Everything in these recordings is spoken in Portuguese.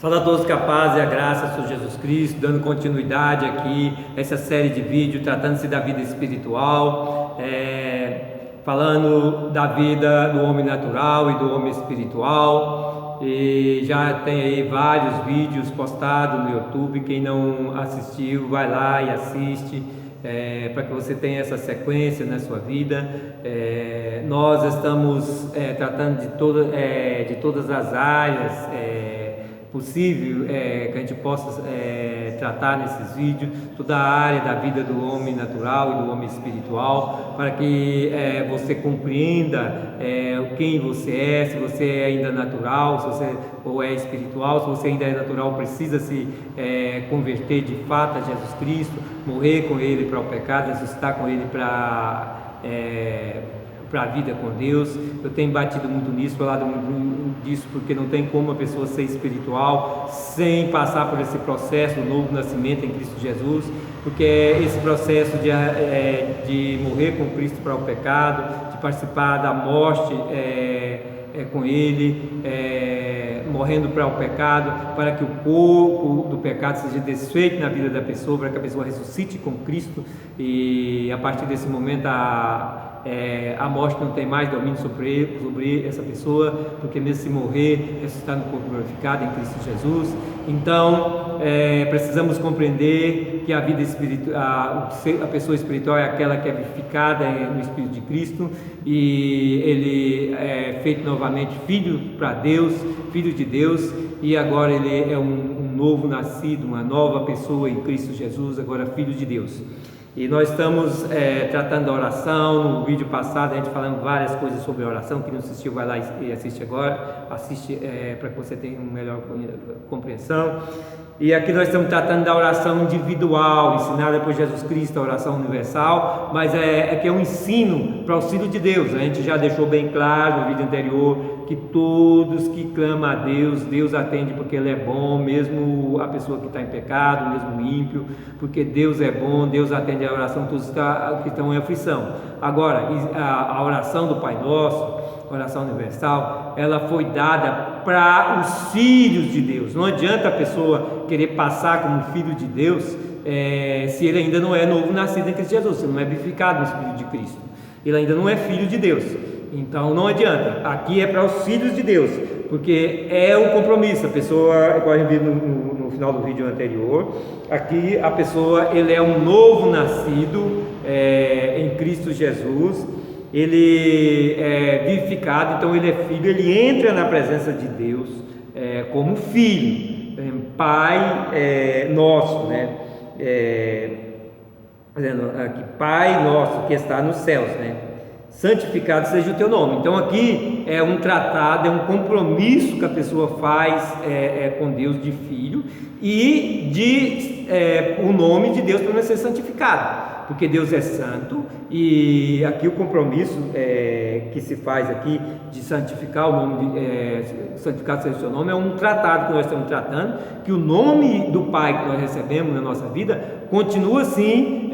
Fala a todos que a paz e a graça do Senhor Jesus Cristo, dando continuidade aqui a essa série de vídeos, tratando-se da vida espiritual, falando da vida do homem natural e do homem espiritual. E já tem aí vários vídeos postados no YouTube. Quem não assistiu, vai lá e assiste, para que você tenha essa sequência na sua vida. Nós estamos tratando de todas as áreas possível que a gente possa tratar nesses vídeos, toda a área da vida do homem natural e do homem espiritual, para que você compreenda quem você é, se você é ainda natural, se você ou é espiritual. Se você ainda é natural, precisa se converter de fato a Jesus Cristo, morrer com Ele para o pecado, ressuscitar com Ele para a vida com Deus. Eu tenho batido muito nisso, falado muito disso, porque não tem como a pessoa ser espiritual sem passar por esse processo do novo nascimento em Cristo Jesus, porque esse processo de morrer com Cristo para o pecado, de participar da morte com Ele, morrendo para o pecado, para que o corpo do pecado seja desfeito na vida da pessoa, para que a pessoa ressuscite com Cristo, e a partir desse momento a morte não tem mais domínio sobre essa pessoa, porque mesmo se morrer, ressuscitar no corpo glorificado em Cristo Jesus. Então precisamos compreender que a vida espiritual, a pessoa espiritual é aquela que é vivificada no Espírito de Cristo, e ele é feito novamente filho para Deus, filho de Deus, e agora ele é um novo nascido, uma nova pessoa em Cristo Jesus, agora filho de Deus. E nós estamos tratando da oração. No vídeo passado a gente falando várias coisas sobre a oração. Quem não assistiu, vai lá e assiste agora, assiste para que você tenha uma melhor compreensão. E aqui nós estamos tratando da oração individual, ensinada por Jesus Cristo, a oração universal, mas que é um ensino para o auxílio de Deus. A gente já deixou bem claro no vídeo anterior que todos que clamam a Deus, Deus atende, porque Ele é bom, mesmo a pessoa que está em pecado, mesmo o ímpio, porque Deus é bom, Deus atende a oração de todos que estão em aflição. Agora, a oração do Pai Nosso, oração universal, ela foi dada para os filhos de Deus. Não adianta a pessoa querer passar como filho de Deus se ele ainda não é novo nascido em Cristo Jesus, se não é vivificado no Espírito de Cristo, ele ainda não é filho de Deus. Então não adianta. Aqui é para os filhos de Deus, porque é um compromisso. A pessoa, igual a gente viu no final do vídeo anterior, aqui a pessoa, ele é um novo nascido em Cristo Jesus. Ele é vivificado, então ele é filho, ele entra na presença de Deus como filho, Pai nosso, né? Aqui, Pai nosso que está nos céus, né? Santificado seja o teu nome. Então aqui é um tratado, é um compromisso que a pessoa faz com Deus de filho, e o nome de Deus para ser santificado, porque Deus é santo. E aqui o compromisso que se faz aqui de santificar o nome, santificado seja o seu nome, é um tratado que nós estamos tratando, que o nome do Pai que nós recebemos na nossa vida continua assim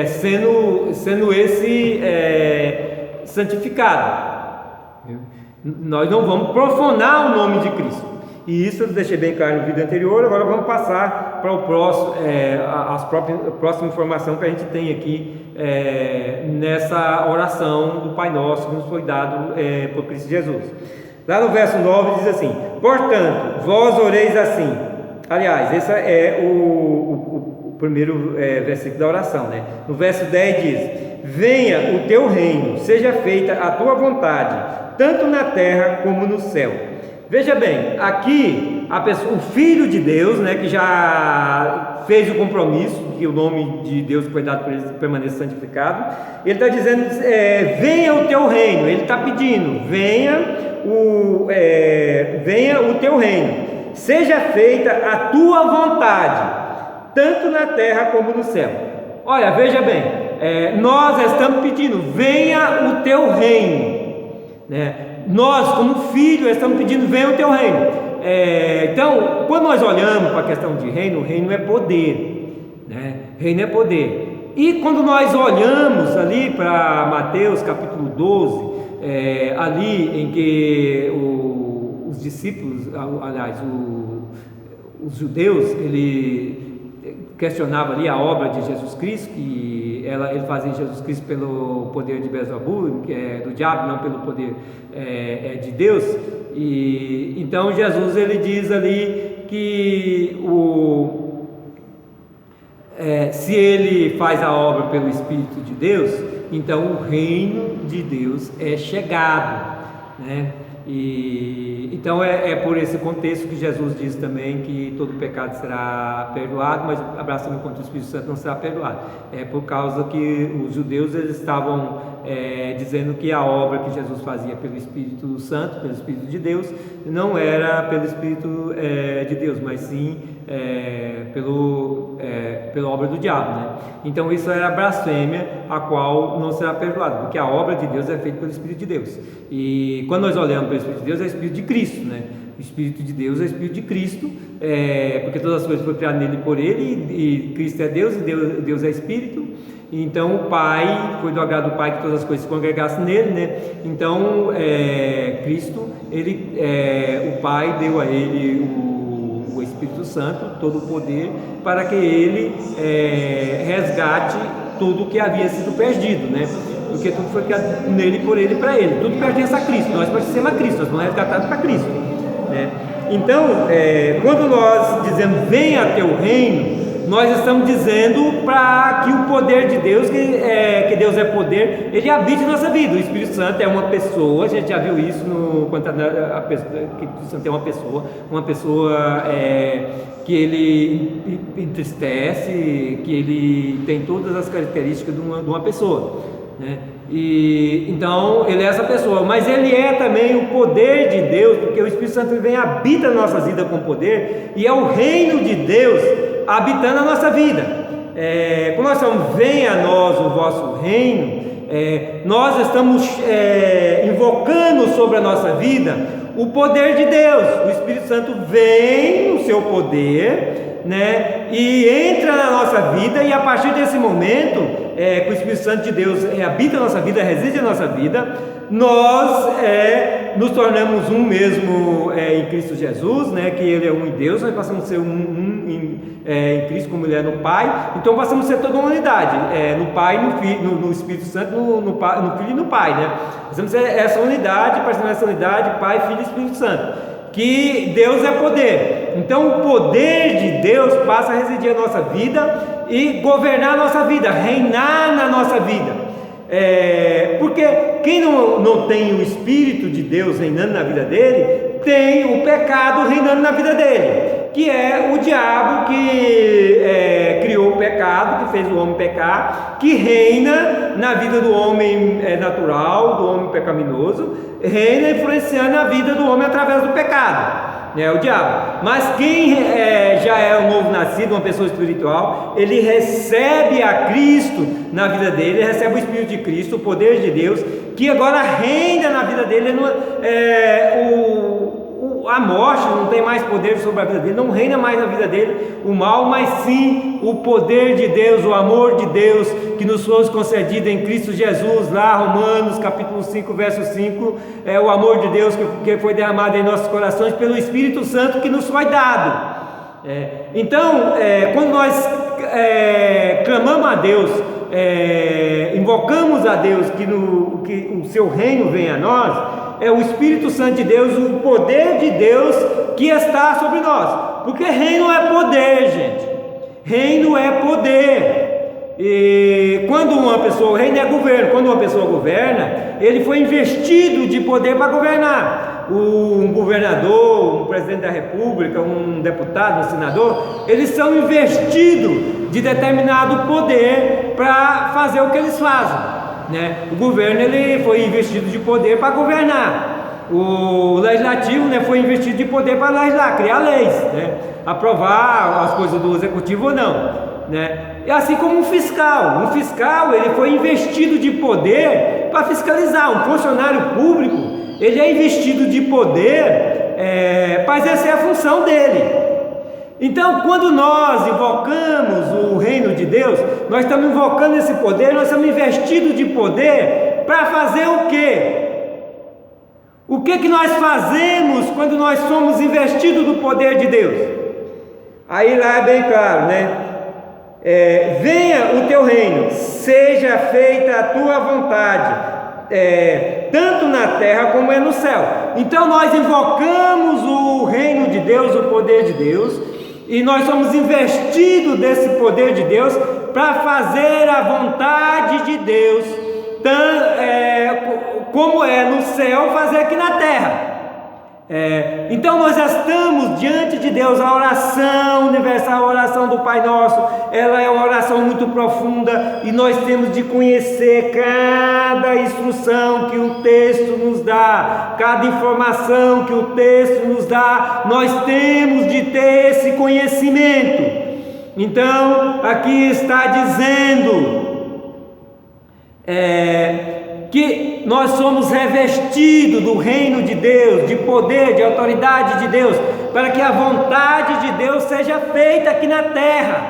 sendo esse santificado. Nós não vamos profanar o nome de Cristo, e isso eu deixei bem claro no vídeo anterior. Agora vamos passar para o próximo, a próxima informação que a gente tem aqui nessa oração do Pai Nosso que nos foi dado por Cristo Jesus. Lá no verso 9 diz assim: portanto, vós oreis assim. Aliás, esse é o primeiro versículo da oração, né? No verso 10 diz: venha o teu reino, seja feita a tua vontade, tanto na terra como no céu. Veja bem, aqui o Filho de Deus, né, que já fez o compromisso que o nome de Deus que foi dado por ele permaneça santificado, ele está dizendo: venha o teu reino. Ele está pedindo: venha o teu reino, seja feita a tua vontade, tanto na terra como no céu. Olha, veja bem, nós estamos pedindo: venha o teu reino, né? Nós, como filhos, estamos pedindo: venha o teu reino. Então, quando nós olhamos para a questão de reino, o reino é poder, né? Reino é poder. E quando nós olhamos ali para Mateus capítulo 12, ali em que os discípulos, aliás, os judeus, ele questionava ali a obra de Jesus Cristo, que ele fazia Jesus Cristo pelo poder de Beelzebul, que é do diabo, não pelo poder de Deus. E então Jesus ele diz ali que se ele faz a obra pelo Espírito de Deus, então o reino de Deus é chegado, né? Então é por esse contexto que Jesus diz também que todo pecado será perdoado, mas abraçando contra o Espírito Santo não será perdoado. É por causa que os judeus eles estavam dizendo que a obra que Jesus fazia pelo Espírito Santo, pelo Espírito de Deus, não era pelo Espírito de Deus, mas sim pela obra do diabo, né? Então isso era blasfêmia, a qual não será perdoada, porque a obra de Deus é feita pelo Espírito de Deus. E quando nós olhamos para o Espírito de Deus, é o Espírito de Cristo, né? O Espírito de Deus é o Espírito de Cristo, porque todas as coisas foram criadas nele e por ele, e Cristo é Deus, e Deus é Espírito. Então o Pai, foi do agrado do Pai que todas as coisas se congregassem nele, né? Então Cristo, o Pai deu a ele o Espírito Santo, todo o poder, para que ele resgate tudo que havia sido perdido, né? Porque tudo foi criado nele, por ele e para ele. Tudo pertence a Cristo. Nós pertencemos a Cristo, nós somos resgatados para Cristo, né? Então, quando nós dizemos venha teu reino, nós estamos dizendo para que o poder de Deus, que Deus é poder, ele habite em nossa vida. O Espírito Santo é uma pessoa, a gente já viu isso quando que o Espírito Santo é uma pessoa que ele entristece, que ele tem todas as características de uma pessoa, né? E então ele é essa pessoa, mas ele é também o poder de Deus, porque o Espírito Santo vem e habita na nossa vida com poder, e é o reino de Deus habitando a nossa vida. Quando nós falamos venha a nós o vosso reino, nós estamos invocando sobre a nossa vida o poder de Deus. O Espírito Santo vem no seu poder, né, e entra na nossa vida, e a partir desse momento que o Espírito Santo de Deus habita a nossa vida, reside na nossa vida, nós nos tornamos um mesmo em Cristo Jesus, né, que Ele é um em Deus, nós passamos a ser em Cristo como Ele é no Pai, então passamos a ser toda uma unidade, no Pai, no Filho, no Espírito Santo, no Filho e no Pai, né? Passamos a ser essa unidade, parecendo essa unidade, Pai, Filho e Espírito Santo, que Deus é poder. Então o poder de Deus passa a residir na nossa vida e governar a nossa vida, reinar na nossa vida. Porque quem não tem o Espírito de Deus reinando na vida dele, tem o pecado reinando na vida dele, que é o diabo que criou o pecado, que fez o homem pecar, que reina na vida do homem natural, do homem pecaminoso, reina influenciando a vida do homem através do pecado, o diabo. Mas quem já é um novo nascido, uma pessoa espiritual, ele recebe a Cristo na vida dele, ele recebe o Espírito de Cristo, o poder de Deus, que agora reina na vida dele. A morte não tem mais poder sobre a vida dele, não reina mais na vida dele o mal, mas sim o poder de Deus, o amor de Deus que nos foi concedido em Cristo Jesus. Lá Romanos capítulo 5 verso 5, o amor de Deus que foi derramado em nossos corações pelo Espírito Santo que nos foi dado. Então quando nós clamamos a Deus, invocamos a Deus que o seu reino venha a nós, é o Espírito Santo de Deus, o poder de Deus que está sobre nós, porque reino é poder, gente. Reino é poder. E quando uma pessoa, o reino é governo. Quando uma pessoa governa, ele foi investido de poder para governar. Um governador, um presidente da república, um deputado, um senador, eles são investidos de determinado poder para fazer o que eles fazem, né? O governo ele foi investido de poder para governar. O legislativo, né, foi investido de poder para legislar, criar leis, né? Aprovar as coisas do executivo ou não, né? E assim como um fiscal ele foi investido de poder para fiscalizar. Um funcionário público ele é investido de poder para exercer a função dele. Então, quando nós invocamos o reino de Deus, nós estamos invocando esse poder, nós estamos investidos de poder para fazer o quê? O que nós fazemos quando nós somos investidos do poder de Deus? Aí lá é bem claro, né? Venha o teu reino, seja feita a tua vontade, tanto na terra como é no céu. Então nós invocamos o reino de Deus, o poder de Deus, e nós somos investidos desse poder de Deus para fazer a vontade de Deus, como é no céu, fazer aqui na terra. Então nós estamos diante de Deus. A oração universal, a oração do Pai Nosso, ela é uma oração muito profunda, e nós temos de conhecer cada instrução que o texto nos dá, cada informação que o texto nos dá. Nós temos de ter esse conhecimento. Então aqui está dizendo que nós somos revestidos do reino de Deus, de poder, de autoridade de Deus, para que a vontade de Deus seja feita aqui na terra.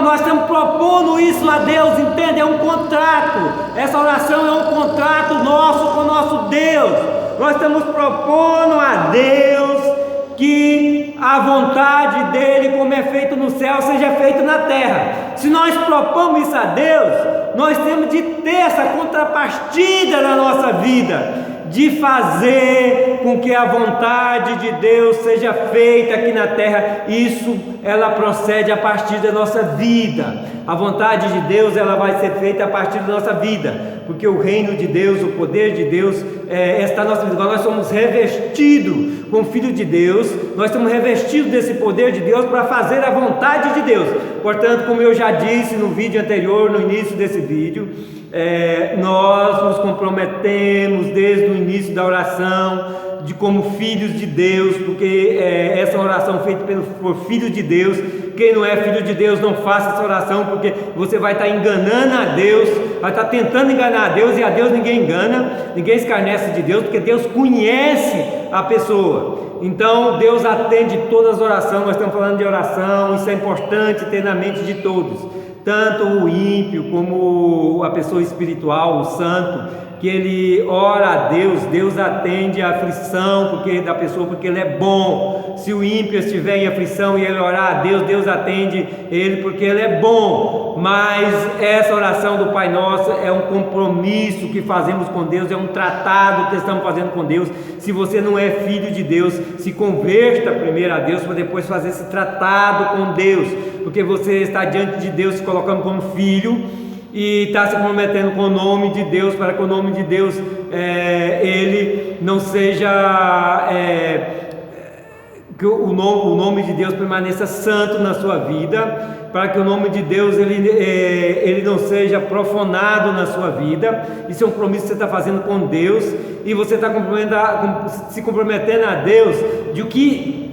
Nós estamos propondo isso a Deus, entende? É um contrato. Essa oração é um contrato nosso com o nosso Deus. Nós estamos propondo a Deus que a vontade dele, como é feito no céu, seja feita na terra. Se nós propomos isso a Deus, nós temos de ter essa contrapartida na nossa vida, de fazer com que a vontade de Deus seja feita aqui na terra. Isso, ela procede a partir da nossa vida. A vontade de Deus, ela vai ser feita a partir da nossa vida, porque o reino de Deus, o poder de Deus está na nossa vida. Nós somos revestidos com o Filho de Deus, nós somos revestidos desse poder de Deus para fazer a vontade de Deus. Portanto, como eu já disse no vídeo anterior, no início desse vídeo, nós nos comprometemos desde o início da oração, de como filhos de Deus, porque essa é uma oração feita por filhos de Deus. Quem não é filho de Deus, não faça essa oração, porque você vai estar enganando a Deus, vai estar tentando enganar a Deus, e a Deus ninguém engana, ninguém escarnece de Deus, porque Deus conhece a pessoa. Então Deus atende todas as orações. Nós estamos falando de oração, isso é importante ter na mente de todos, tanto o ímpio como a pessoa espiritual, o santo, que ele ora a Deus, Deus atende a aflição da pessoa, porque ele é bom. Se o ímpio estiver em aflição e ele orar a Deus, Deus atende ele, porque ele é bom. Mas essa oração do Pai Nosso é um compromisso que fazemos com Deus, é um tratado que estamos fazendo com Deus. Se você não é filho de Deus, se converta primeiro a Deus, para depois fazer esse tratado com Deus, porque você está diante de Deus se colocando como filho, e está se comprometendo com o nome de Deus, para que o nome de Deus ele não seja que o nome de Deus permaneça santo na sua vida, para que o nome de Deus ele não seja profanado na sua vida. Isso é um compromisso que você está fazendo com Deus, e você está se comprometendo a Deus de que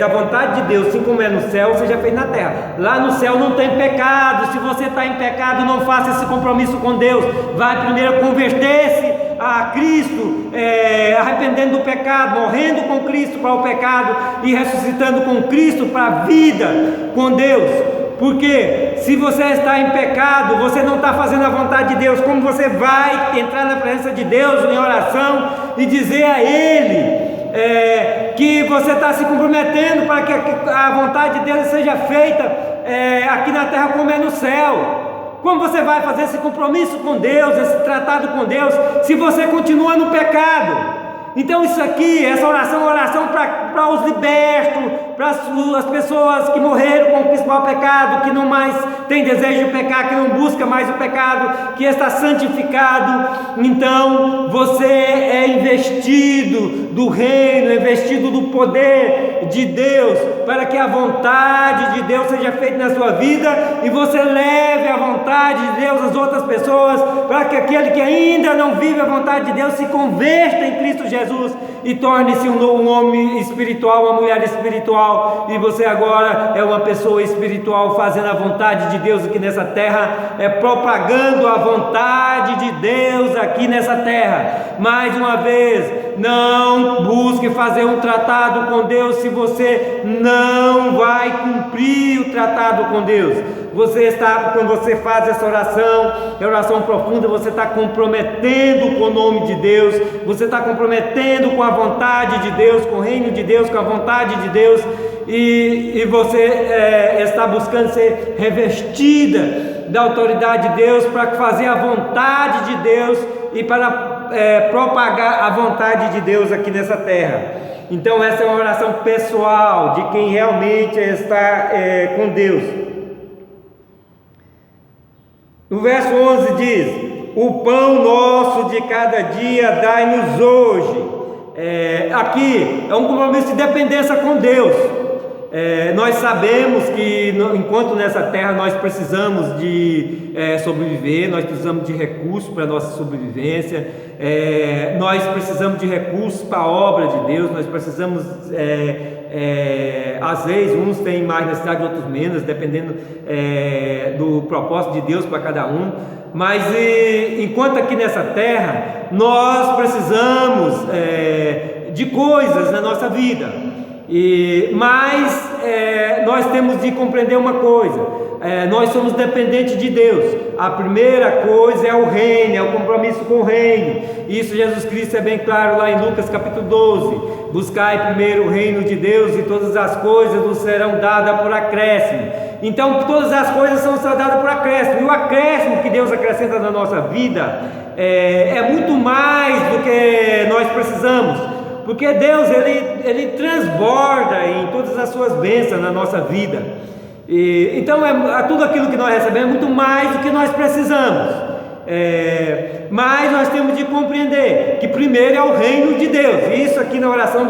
da vontade de Deus, assim como é no céu, seja feito na terra. Lá no céu não tem pecado. Se você está em pecado, não faça esse compromisso com Deus. Vai primeiro converter-se a Cristo, arrependendo do pecado, morrendo com Cristo para o pecado e ressuscitando com Cristo para a vida com Deus. Porque se você está em pecado, você não está fazendo a vontade de Deus. Como você vai entrar na presença de Deus em oração e dizer a Ele que você está se comprometendo para que a vontade de Deus seja feita aqui na terra como é no céu? Como você vai fazer esse compromisso com Deus, esse tratado com Deus, se você continua no pecado? Então isso aqui, essa oração é uma oração para os libertos, para as pessoas que morreram com o principal pecado, que não mais tem desejo de pecar, que não busca mais o pecado, que está santificado. Então você é investido do reino, é investido do poder de Deus, para que a vontade de Deus seja feita na sua vida, e você leve a vontade de Deus às outras pessoas, para que aquele que ainda não vive a vontade de Deus se converta em Cristo Jesus e torne-se um homem espiritual, uma mulher espiritual. E você agora é uma pessoa espiritual, fazendo a vontade de Deus aqui nessa terra, propagando a vontade de Deus aqui nessa terra. Mais uma vez, não busque fazer um tratado com Deus se você não vai cumprir o tratado com Deus. Quando você faz essa oração, é oração profunda, você está comprometendo com o nome de Deus, você está comprometendo com a vontade de Deus, com o reino de Deus, com a vontade de Deus, e você está buscando ser revestida da autoridade de Deus para fazer a vontade de Deus e para propagar a vontade de Deus aqui nessa terra. Então essa é uma oração pessoal de quem realmente está com Deus. No verso 11 diz: o pão nosso de cada dia dai-nos hoje. Aqui é um compromisso de dependência com Deus. Nós sabemos que enquanto nessa terra nós precisamos de sobreviver, nós precisamos de recursos para a nossa sobrevivência, nós precisamos de recursos para a obra de Deus, nós precisamos, às vezes uns têm mais necessidade, outros menos, dependendo do propósito de Deus para cada um, mas enquanto aqui nessa terra nós precisamos de coisas na nossa vida. Mas nós temos de compreender uma coisa: nós somos dependentes de Deus. A primeira coisa é o reino, é o compromisso com o reino. Isso Jesus Cristo é bem claro lá em Lucas capítulo 12: buscai primeiro o reino de Deus e todas as coisas vos serão dadas por acréscimo. Então todas as coisas são dadas por acréscimo, e o acréscimo que Deus acrescenta na nossa vida é muito mais do que nós precisamos. Porque Deus, Ele transborda em todas as suas bênçãos na nossa vida. Então tudo aquilo que nós recebemos é muito mais do que nós precisamos. Mas nós temos de compreender que primeiro é o reino de Deus. Isso aqui na oração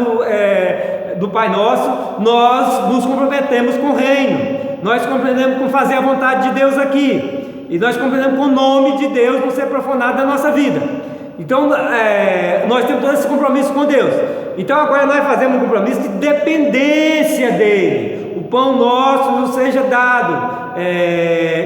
do Pai Nosso, nós nos comprometemos com o reino. Nós compreendemos com fazer a vontade de Deus aqui. E nós compreendemos com o nome de Deus não ser profanado na nossa vida. Então nós temos todo esse compromisso com Deus. Então agora nós fazemos um compromisso de dependência dele. O pão nosso nos seja dado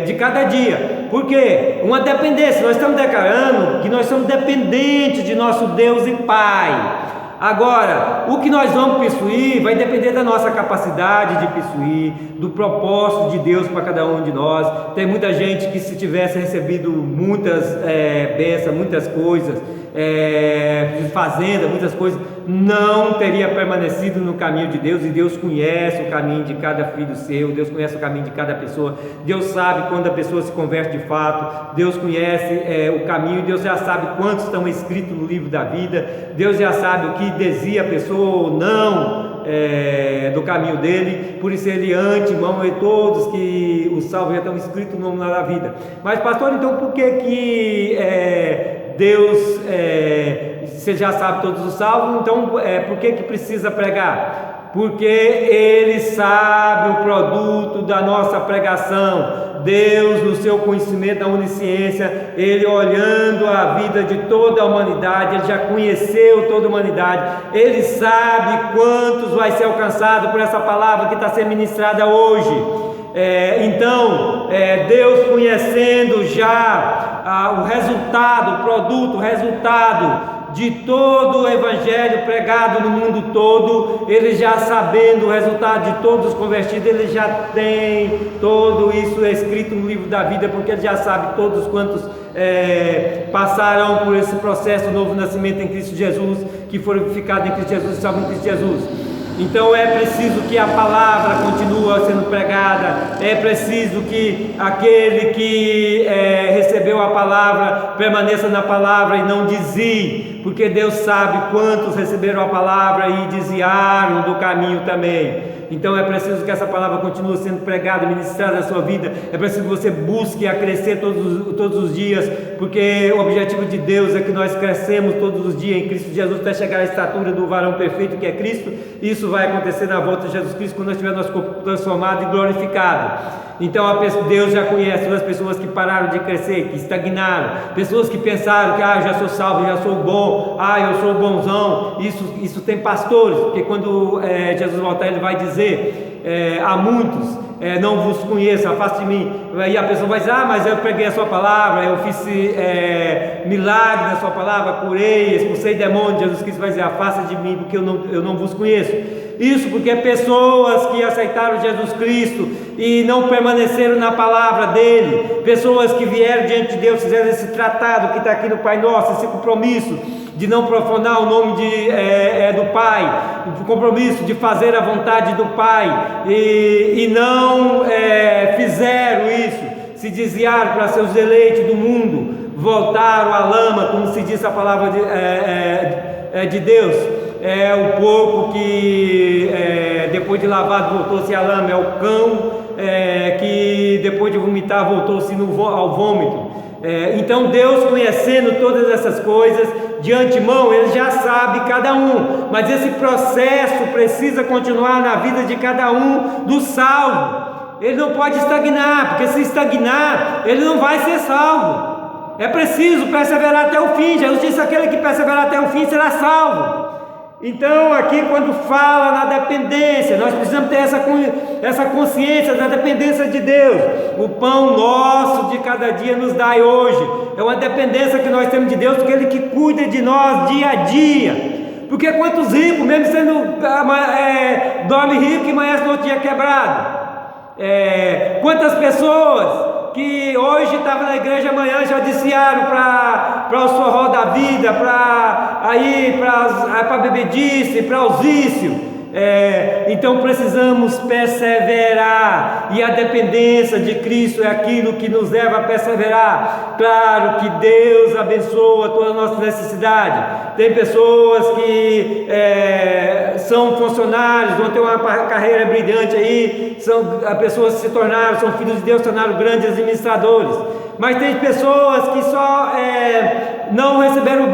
de cada dia. Por quê? Uma dependência. Nós estamos declarando que nós somos dependentes de nosso Deus e Pai. Agora, o que nós vamos possuir vai depender da nossa capacidade de possuir, do propósito de Deus para cada um de nós. Tem muita gente que, se tivesse recebido muitas bênçãos, muitas coisas, fazenda, muitas coisas, não teria permanecido no caminho de Deus. E Deus conhece o caminho de cada filho seu, Deus conhece o caminho de cada pessoa, Deus sabe quando a pessoa se converte de fato, Deus conhece o caminho, Deus já sabe quantos estão escritos no livro da vida, Deus já sabe o que desvia a pessoa ou não do caminho dele. Por isso ele antemão e todos que os salvos já estão escritos no nome da vida. Mas pastor, então por que Deus, você já sabe todos os salvos, então por que precisa pregar? Porque Ele sabe o produto da nossa pregação. Deus, no seu conhecimento da onisciência, Ele olhando a vida de toda a humanidade, Ele já conheceu toda a humanidade, Ele sabe quantos vai ser alcançado por essa palavra que está sendo ministrada hoje. Deus conhecendo já o resultado, o produto, o resultado de todo o evangelho pregado no mundo todo, Ele já sabendo o resultado de todos os convertidos, Ele já tem tudo isso escrito no livro da vida, porque Ele já sabe todos quantos passarão por esse processo do novo nascimento em Cristo Jesus, que foram vivificados em Cristo Jesus e salvos em Cristo Jesus. Então é preciso que a palavra continue sendo pregada, é preciso que aquele que recebeu a palavra permaneça na palavra e não desvie, porque Deus sabe quantos receberam a palavra e desviaram do caminho também. Então é preciso que essa palavra continue sendo pregada, ministrada na sua vida. É preciso que você busque a crescer todos os dias, porque o objetivo de Deus é que nós crescemos todos os dias em Cristo Jesus até chegar à estatura do varão perfeito que é Cristo. Isso vai acontecer na volta de Jesus Cristo, quando nós tivermos nosso corpo transformado e glorificado. Então Deus já conhece as pessoas que pararam de crescer, que estagnaram, pessoas que pensaram que já sou salvo, já sou bom, eu sou bonzão. Isso tem pastores, porque quando Jesus voltar, Ele vai dizer a muitos: não vos conheço, afaste de mim. E a pessoa vai dizer: mas eu preguei a sua palavra, eu fiz milagre na sua palavra, curei, expulsei demônios. Jesus Cristo vai dizer: afasta de mim, porque eu não vos conheço. Isso porque pessoas que aceitaram Jesus Cristo e não permaneceram na palavra dele, pessoas que vieram diante de Deus, fizeram esse tratado que está aqui no Pai Nosso, esse compromisso de não profanar o nome do Pai, o compromisso de fazer a vontade do Pai, e não fizeram isso, se desviaram para seus deleites do mundo, voltaram à lama, como se diz a palavra de Deus. É o porco que depois de lavado voltou-se à lama, é o cão que depois de vomitar voltou-se ao vômito. Então Deus, conhecendo todas essas coisas de antemão, Ele já sabe cada um, mas esse processo precisa continuar na vida de cada um do salvo. Ele não pode estagnar, porque se estagnar, ele não vai ser salvo. É preciso perseverar até o fim. Jesus disse: aquele que perseverar até o fim será salvo. Então aqui, quando fala na dependência, nós precisamos ter essa consciência da dependência de Deus. O pão nosso de cada dia nos dai hoje. É uma dependência que nós temos de Deus, porque Ele que cuida de nós dia a dia. Porque quantos ricos, mesmo sendo dorme rico e amanhece no outro dia quebrado? Quantas pessoas que hoje estavam na igreja, amanhã já desviaram para o forró da vida, para bebedice, para os vícios. Então precisamos perseverar, e a dependência de Cristo é aquilo que nos leva a perseverar. Claro que Deus abençoa toda a nossa necessidade. Tem pessoas que são funcionários, vão ter uma carreira brilhante aí, são pessoas que são filhos de Deus, se tornaram grandes administradores. Mas tem pessoas que só não receberam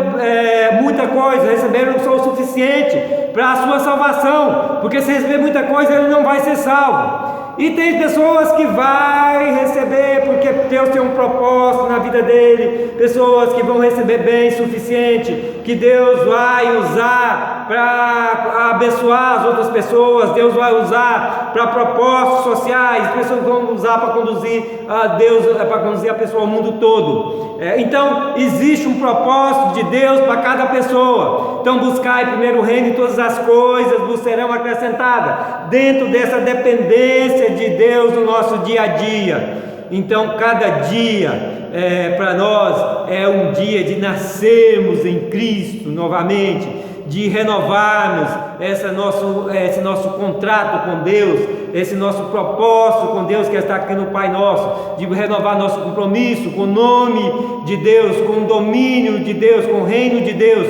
muita coisa, receberam só o suficiente para a sua salvação, porque se receber muita coisa ele não vai ser salvo. E tem pessoas que vai receber porque Deus tem um propósito na vida dele, pessoas que vão receber bem suficiente, que Deus vai usar para abençoar as outras pessoas, Deus vai usar para propósitos sociais, pessoas vão usar para conduzir para conduzir a pessoa ao mundo todo. Então existe um propósito de Deus para cada pessoa. Então buscai primeiro o reino, e todas as coisas vos serão acrescentadas, dentro dessa dependência de Deus no nosso dia a dia. Então cada dia para nós é um dia de nascermos em Cristo novamente, de renovarmos esse nosso contrato com Deus, esse nosso propósito com Deus que está aqui no Pai Nosso, de renovar nosso compromisso com o nome de Deus, com o domínio de Deus, com o reino de Deus,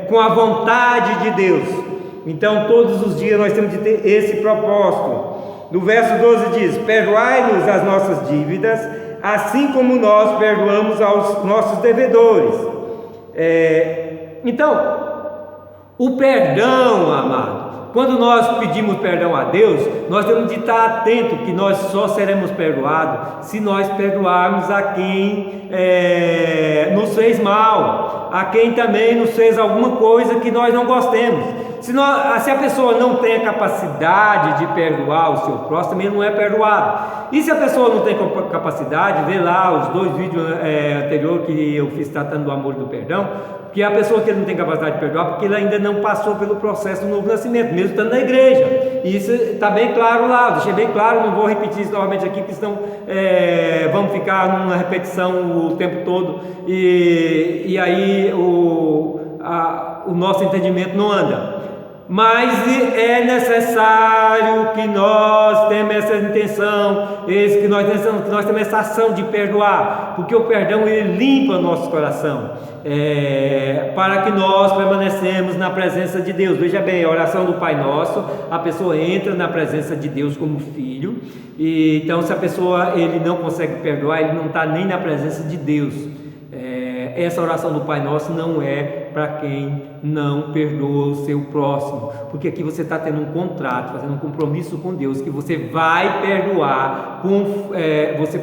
com a vontade de Deus. Então todos os dias nós temos de ter esse propósito. No verso 12 diz: perdoai-nos as nossas dívidas, assim como nós perdoamos aos nossos devedores. Então, o perdão, amado, quando nós pedimos perdão a Deus, nós temos de estar atento que nós só seremos perdoados se nós perdoarmos a quem nos fez mal, a quem também nos fez alguma coisa que nós não gostemos. Se a pessoa não tem a capacidade de perdoar o seu próximo, também não é perdoado. E se a pessoa não tem capacidade, vê lá os 2 vídeos anteriores que eu fiz tratando do amor e do perdão, que a pessoa que não tem capacidade de perdoar, porque ele ainda não passou pelo processo do novo nascimento, mesmo estando na igreja. E isso está bem claro lá, deixei bem claro, não vou repetir isso novamente aqui, porque senão vamos ficar numa repetição o tempo todo, e aí o nosso entendimento não anda. Mas é necessário que nós tenhamos essa intenção, que nós temos essa ação de perdoar, porque o perdão ele limpa o nosso coração, para que nós permanecemos na presença de Deus. Veja bem, a oração do Pai Nosso, a pessoa entra na presença de Deus como filho, e então se a pessoa ele não consegue perdoar, ele não está nem na presença de Deus. Essa oração do Pai Nosso não é para quem não perdoa o seu próximo, porque aqui você está tendo um contrato, fazendo um compromisso com Deus, que você vai perdoar, você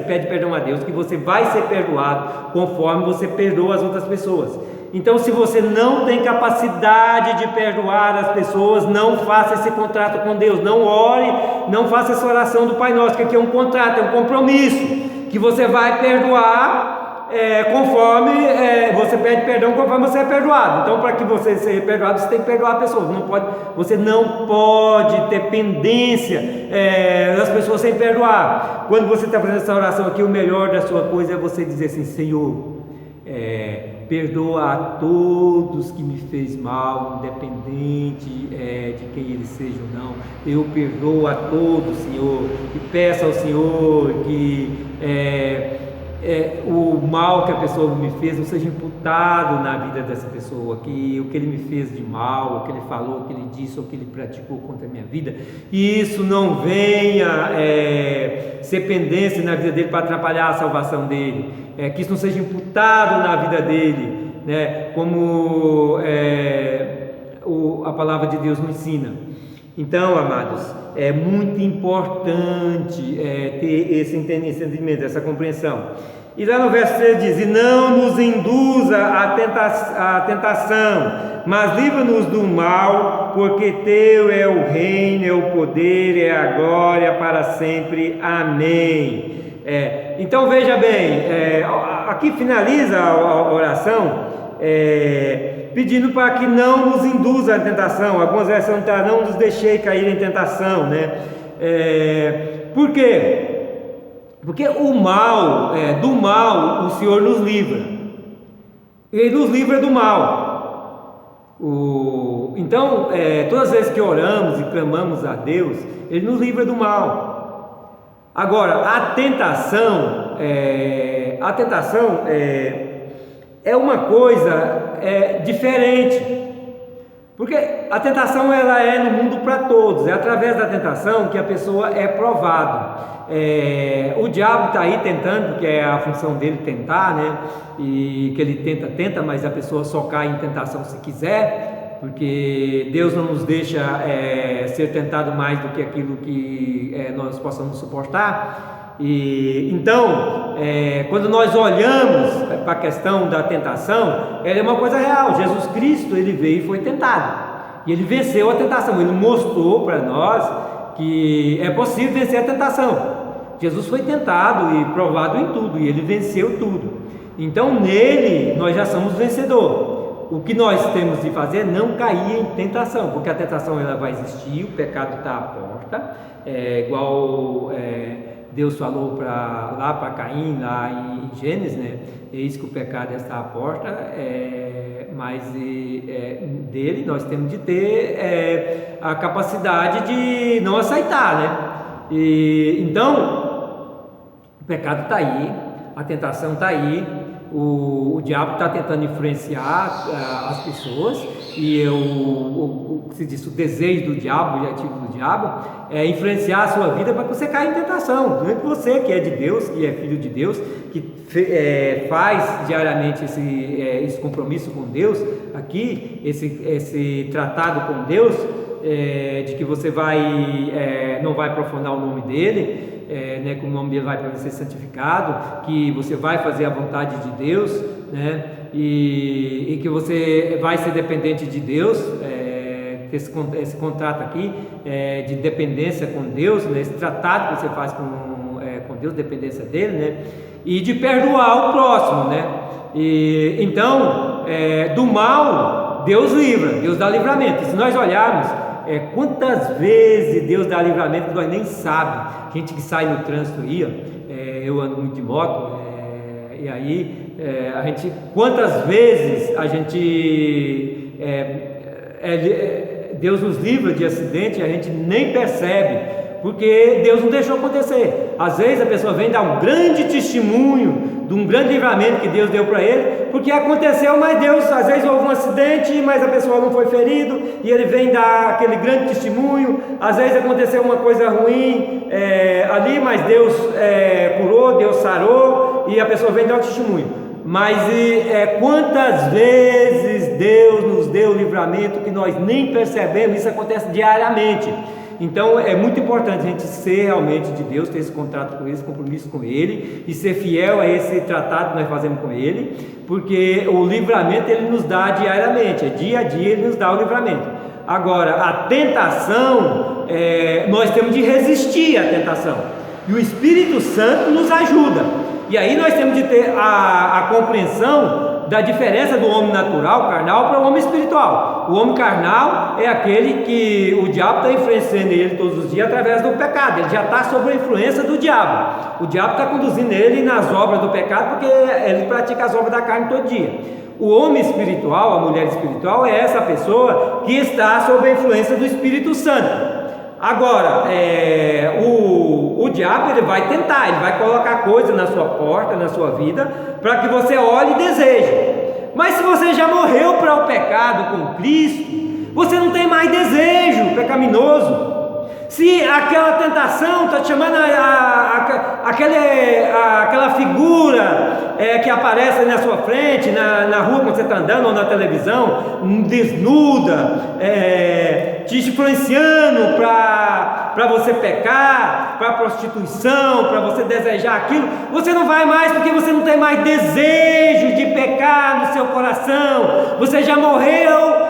pede perdão a Deus, que você vai ser perdoado conforme você perdoa as outras pessoas. Então, se você não tem capacidade de perdoar as pessoas, não faça esse contrato com Deus, não ore, não faça essa oração do Pai Nosso, que aqui é um contrato, é um compromisso, que você vai perdoar conforme você pede perdão, conforme você é perdoado. Então, para que você seja perdoado, você tem que perdoar a pessoa. Você não pode ter pendência das pessoas sem perdoar. Quando você está fazendo essa oração aqui, o melhor da sua coisa é você dizer assim: Senhor, perdoa a todos que me fez mal, independente de quem eles sejam ou não. Eu perdoo a todos, Senhor, e peço ao Senhor que o mal que a pessoa me fez não seja imputado na vida dessa pessoa, que o que ele me fez de mal, o que ele falou, o que ele disse, o que ele praticou contra a minha vida, e isso não venha ser pendência na vida dele para atrapalhar a salvação dele, que isso não seja imputado na vida dele, né, como a palavra de Deus nos ensina. Então, amados, é muito importante ter esse entendimento, essa compreensão. E lá no verso 3 diz: e não nos induza à tentação, mas livra-nos do mal, porque teu é o reino, é o poder, é a glória para sempre. Amém. Então veja bem, aqui finaliza a oração pedindo para que não nos induza à tentação. Algumas versões estão: não nos deixei cair em tentação, né? Por quê? Porque o mal, do mal o Senhor nos livra. Ele nos livra do mal. Então, todas as vezes que oramos e clamamos a Deus, Ele nos livra do mal. Agora, a tentação é uma coisa diferente, porque a tentação ela é no mundo para todos, é através da tentação que a pessoa é provado. O diabo está aí tentando, porque é a função dele tentar, né? E que ele tenta, mas a pessoa só cai em tentação se quiser, porque Deus não nos deixa ser tentado mais do que aquilo que nós possamos suportar. E então, quando nós olhamos para a questão da tentação, ela é uma coisa real. Jesus Cristo, ele veio e foi tentado, e ele venceu a tentação. Ele mostrou para nós que é possível vencer a tentação. Jesus foi tentado e provado em tudo, e ele venceu tudo. Então nele nós já somos vencedores. O que nós temos de fazer é não cair em tentação, porque a tentação ela vai existir, o pecado está à porta, igual Deus falou lá para Caim, lá em Gênesis, né? Eis que o pecado está à porta, mas dele nós temos de ter a capacidade de não aceitar, né? Então, o pecado está aí, a tentação está aí, o diabo está tentando influenciar as pessoas, e o desejo do diabo, o objetivo do diabo é influenciar a sua vida para que você caia em tentação. Não é que você que é de Deus, que é filho de Deus, que faz diariamente esse compromisso com Deus, aqui, esse tratado com Deus, de que você não vai profanar o nome dele, né, que o nome dele vai ser santificado, que você vai fazer a vontade de Deus, né, e que você vai ser dependente de Deus, esse contrato aqui de dependência com Deus, né, esse tratado que você faz com Deus, dependência dele, né, e de perdoar o próximo, né. Então, do mal Deus livra, Deus dá livramento. E se nós olharmos quantas vezes Deus dá livramento que nós nem sabemos. Gente que sai no trânsito aí, eu ando muito de moto, e aí quantas vezes Deus nos livra de acidente e a gente nem percebe, porque Deus não deixou acontecer. Às vezes a pessoa vem dar um grande testemunho de um grande livramento que Deus deu para ele, porque aconteceu, mas Deus, às vezes houve um acidente, mas a pessoa não foi ferido, e ele vem dar aquele grande testemunho. Às vezes aconteceu uma coisa ruim ali, mas Deus curou, Deus sarou, e a pessoa vem dar um testemunho. Mas quantas vezes Deus nos deu livramento que nós nem percebemos? Isso acontece diariamente. Então é muito importante a gente ser realmente de Deus, ter esse contrato com Ele, esse compromisso com Ele, e ser fiel a esse tratado que nós fazemos com Ele, porque o livramento Ele nos dá diariamente, dia a dia Ele nos dá o livramento. Agora, a tentação, nós temos de resistir à tentação, e o Espírito Santo nos ajuda. E aí nós temos de ter a compreensão da diferença do homem natural, carnal, para o homem espiritual. O homem carnal é aquele que o diabo está influenciando ele todos os dias através do pecado. Ele já está sob a influência do diabo. O diabo está conduzindo ele nas obras do pecado, porque ele pratica as obras da carne todo dia. O homem espiritual, a mulher espiritual, é essa pessoa que está sob a influência do Espírito Santo. Agora, o diabo, ele vai tentar, ele vai colocar coisas na sua porta, na sua vida, para que você olhe e deseje. Mas se você já morreu para o pecado com Cristo, você não tem mais desejo pecaminoso. Se aquela tentação está te chamando aquela figura que aparece na sua frente, na rua quando você está andando, ou na televisão, desnuda, te influenciando para você pecar, para prostituição, para você desejar aquilo, você não vai mais, porque você não tem mais desejo de pecar no seu coração. Você já morreu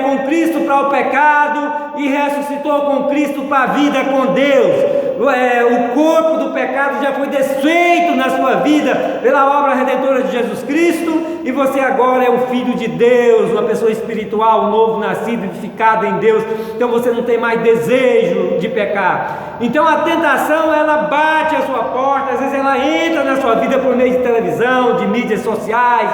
com Cristo para o pecado e ressuscitou com Cristo para a vida com Deus. O corpo do pecado já foi desfeito na sua vida pela obra redentora de Jesus Cristo, e você agora é um filho de Deus, uma pessoa espiritual, um novo nascido, vivificado em Deus. Então você não tem mais desejo de pecar. Então a tentação, ela bate a sua porta, às vezes ela entra na sua vida por meio de televisão, de mídias sociais.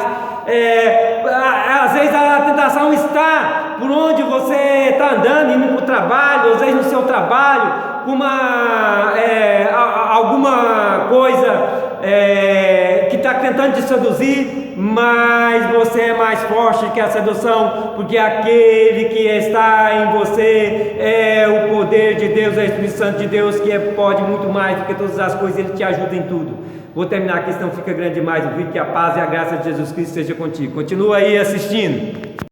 Às vezes a tentação está por onde você está andando, indo para o trabalho, às vezes no seu trabalho, com alguma coisa que está tentando te seduzir, mas você é mais forte que a sedução, porque aquele que está em você é o poder de Deus, é o Espírito Santo de Deus, que pode muito mais do que todas as coisas, ele te ajuda em tudo. Vou terminar aqui, senão fica grande demais o vídeo. Que a paz e a graça de Jesus Cristo seja contigo. Continua aí assistindo.